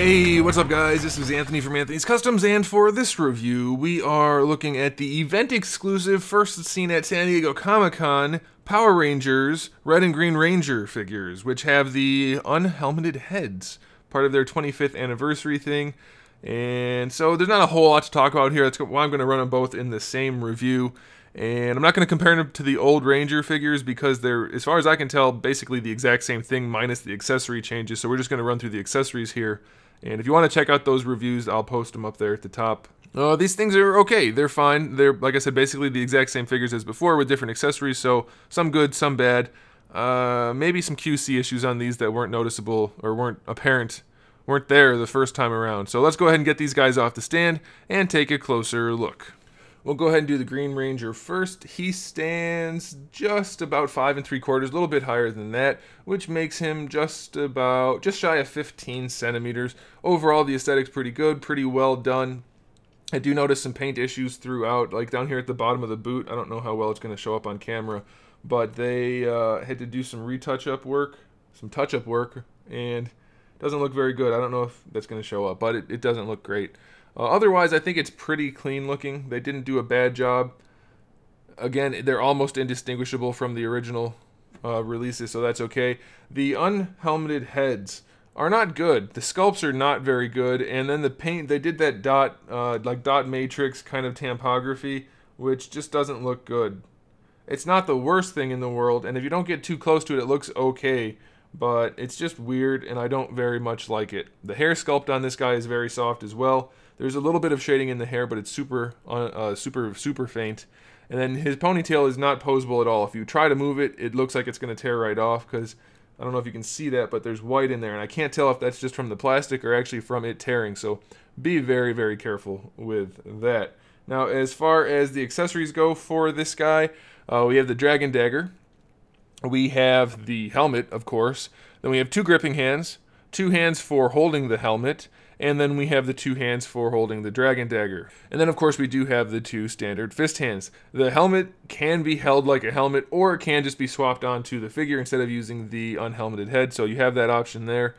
Hey, what's up guys? This is Anthony from Anthony's Customs, and for this review, we are looking at the event-exclusive, first seen at San Diego Comic-Con, Power Rangers Red and Green Ranger figures, which have the unhelmeted heads, part of their 25th anniversary thing. And so there's not a whole lot to talk about here. That's why I'm going to run them both in the same review. And I'm not going to compare them to the old Ranger figures because they're, as far as I can tell, basically the exact same thing minus the accessory changes. So we're just going to run through the accessories here. And if you want to check out those reviews, I'll post them up there at the top. These things are okay. They're fine. They're, like I said, basically the exact same figures as before with different accessories. So some good, some bad. Maybe some QC issues on these that weren't noticeable or weren't there the first time around. So let's go ahead and get these guys off the stand and take a closer look. We'll go ahead and do the Green Ranger first. He stands just about 5 3/4, a little bit higher than that, which makes him just shy of 15 centimeters. Overall, the aesthetic's pretty good, pretty well done. I do notice some paint issues throughout, like down here at the bottom of the boot. I don't know how well it's going to show up on camera, but they had to do some touch-up work, and it doesn't look very good. I don't know if that's going to show up, but it doesn't look great. Otherwise, I think it's pretty clean looking. They didn't do a bad job. Again, they're almost indistinguishable from the original releases, so that's okay. The unhelmeted heads are not good. The sculpts are not very good, and then the paint, they did that dot matrix kind of tampography, which just doesn't look good. It's not the worst thing in the world, and if you don't get too close to it, it looks okay, but it's just weird, and I don't very much like it. The hair sculpt on this guy is very soft as well. There's a little bit of shading in the hair, but it's super faint. And then his ponytail is not poseable at all. If you try to move it, it looks like it's going to tear right off, because I don't know if you can see that, but there's white in there, and I can't tell if that's just from the plastic or actually from it tearing. So be very, very careful with that. Now, as far as the accessories go for this guy, we have the Dragon Dagger. We have the helmet, of course. Then we have 2 gripping hands, 2 hands for holding the helmet, and then we have the 2 hands for holding the Dragon Dagger. And then, of course, we do have the 2 standard fist hands. The helmet can be held like a helmet, or it can just be swapped onto the figure instead of using the unhelmeted head, so you have that option there.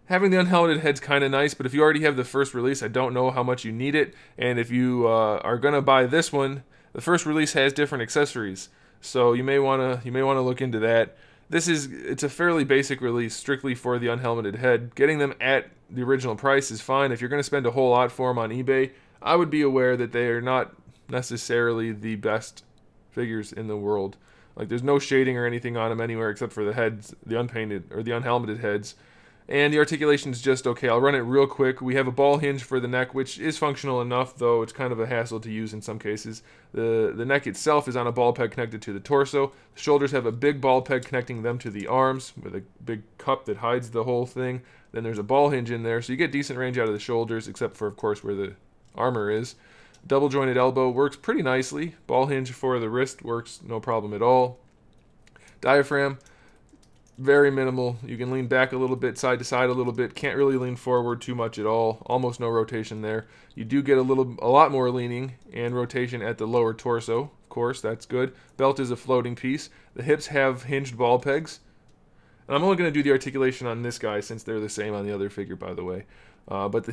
Having the unhelmeted head's kind of nice, but if you already have the first release, I don't know how much you need it. And if you are going to buy this one, the first release has different accessories, so you may want to look into that. It's a fairly basic release, strictly for the unhelmeted head. Getting them at the original price is fine. If you're going to spend a whole lot for them on eBay, I would be aware that they are not necessarily the best figures in the world. Like, there's no shading or anything on them anywhere except for the heads, the unpainted or the unhelmeted heads. And the articulation is just okay. I'll run it real quick. We have a ball hinge for the neck, which is functional enough, though it's kind of a hassle to use in some cases. The neck itself is on a ball peg connected to the torso. The shoulders have a big ball peg connecting them to the arms with a big cup that hides the whole thing. Then there's a ball hinge in there, so you get decent range out of the shoulders, except for, of course, where the armor is. Double jointed elbow works pretty nicely. Ball hinge for the wrist works no problem at all. Diaphragm, very minimal. You can lean back a little bit, side to side a little bit. Can't really lean forward too much at all. Almost no rotation there. You do get a lot more leaning and rotation at the lower torso. Of course, that's good. Belt is a floating piece. The hips have hinged ball pegs. And I'm only going to do the articulation on this guy since they're the same on the other figure, by the way. But the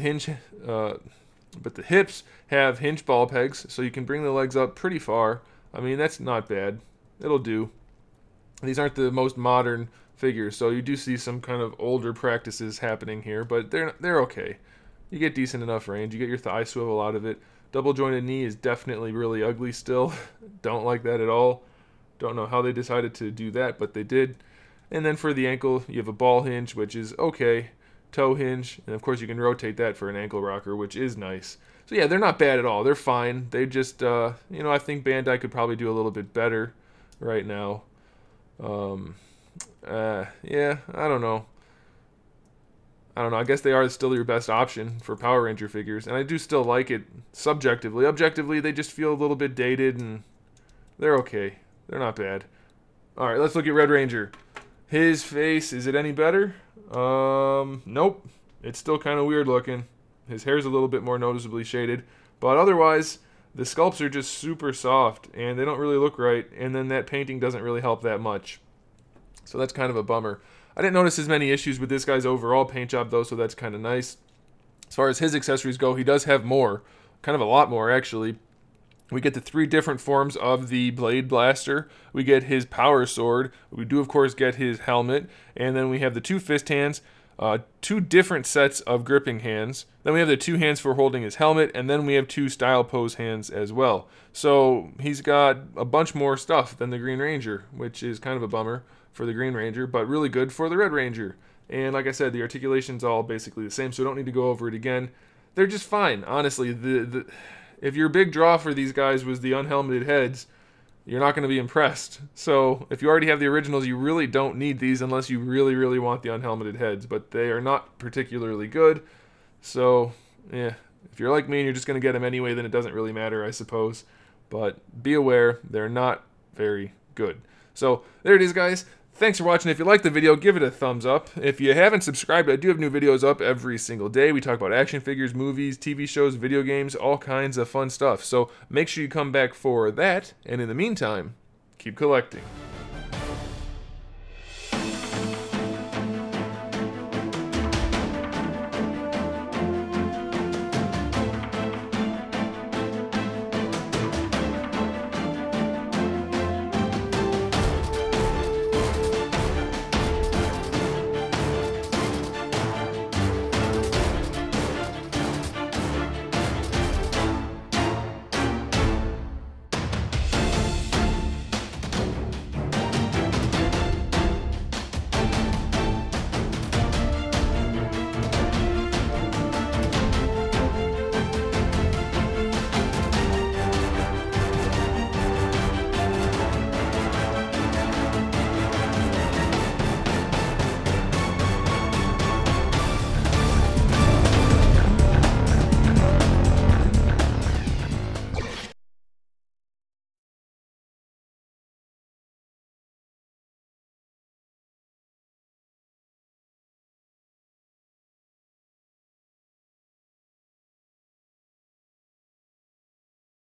hips have hinged ball pegs, so you can bring the legs up pretty far. I mean, that's not bad. It'll do. These aren't the most modern figures, so you do see some kind of older practices happening here, but they're okay. You get decent enough range. You get your thigh swivel out of it. Double jointed knee is definitely really ugly still. Don't like that at all. Don't know how they decided to do that, but they did. And then for the ankle, you have a ball hinge, which is okay. Toe hinge, and of course you can rotate that for an ankle rocker, which is nice. So yeah, they're not bad at all. They're fine. They just, I think Bandai could probably do a little bit better right now. Yeah, I don't know. I guess they are still your best option for Power Ranger figures, and I do still like it subjectively. Objectively, they just feel a little bit dated, and they're okay. They're not bad. Alright, let's look at Red Ranger. His face, is it any better? Nope. It's still kind of weird looking. His hair's a little bit more noticeably shaded, but otherwise, the sculpts are just super soft, and they don't really look right, and then that painting doesn't really help that much. So that's kind of a bummer. I didn't notice as many issues with this guy's overall paint job though, so that's kind of nice. As far as his accessories go, he does have more, kind of a lot more actually. We get the 3 different forms of the Blade Blaster. We get his Power Sword. We do, of course, get his helmet. And then we have the 2 fist hands, 2 different sets of gripping hands. Then we have the 2 hands for holding his helmet. And then we have 2 style pose hands as well. So he's got a bunch more stuff than the Green Ranger, which is kind of a bummer for the Green Ranger, but really good for the Red Ranger. And like I said, the articulation's all basically the same, so I don't need to go over it again. They're just fine, honestly. If your big draw for these guys was the unhelmeted heads, you're not going to be impressed. So if you already have the originals, you really don't need these unless you really, really want the unhelmeted heads. But they are not particularly good. So, yeah, if you're like me and you're just going to get them anyway, then it doesn't really matter, I suppose. But be aware, they're not very good. So there it is, guys. Thanks for watching. If you liked the video, give it a thumbs up. If you haven't subscribed, I do have new videos up every single day. We talk about action figures, movies, TV shows, video games, all kinds of fun stuff. So make sure you come back for that. And in the meantime, keep collecting.